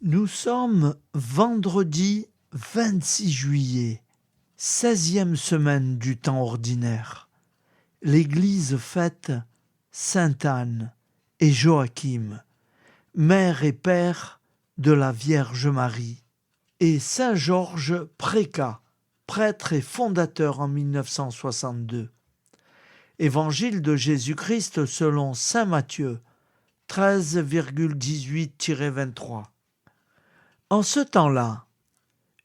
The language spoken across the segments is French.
Nous sommes vendredi 26 juillet, 16e semaine du temps ordinaire. L'Église fête Sainte Anne et Joachim, mère et père de la Vierge Marie, et Saint Georges Précat, prêtre et fondateur en 1962. Évangile de Jésus-Christ selon saint Matthieu 13,18-23. En ce temps-là,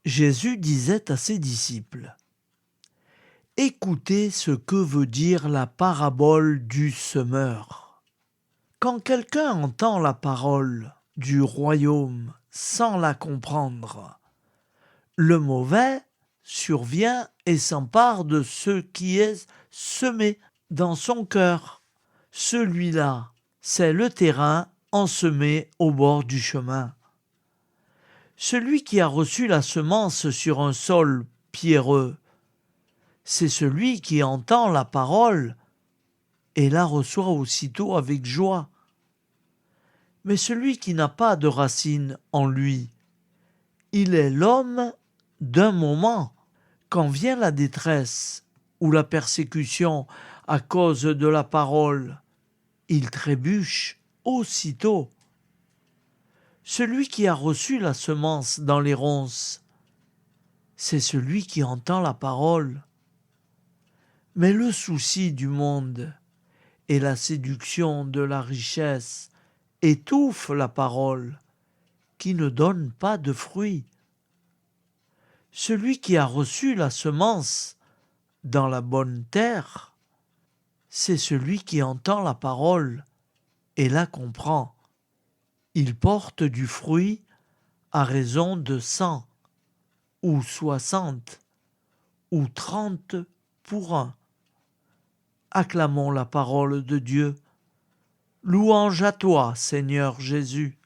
Jésus disait à ses disciples : « Écoutez ce que veut dire la parabole du semeur. Quand quelqu'un entend la parole du royaume sans la comprendre, le mauvais survient et s'empare de ce qui est semé dans son cœur. Celui-là, c'est le terrain ensemé au bord du chemin. Celui qui a reçu la semence sur un sol pierreux, c'est celui qui entend la parole et la reçoit aussitôt avec joie. Mais celui qui n'a pas de racine en lui, il est l'homme d'un moment. Quand vient la détresse ou la persécution à cause de la parole, il trébuche aussitôt. Celui qui a reçu la semence dans les ronces, c'est celui qui entend la parole. Mais le souci du monde et la séduction de la richesse étouffent la parole, qui ne donne pas de fruits. Celui qui a reçu la semence dans la bonne terre, c'est celui qui entend la parole et la comprend. Il porte du fruit à raison de 100, ou 60, ou 30 pour un. Acclamons la parole de Dieu. Louange à toi, Seigneur Jésus.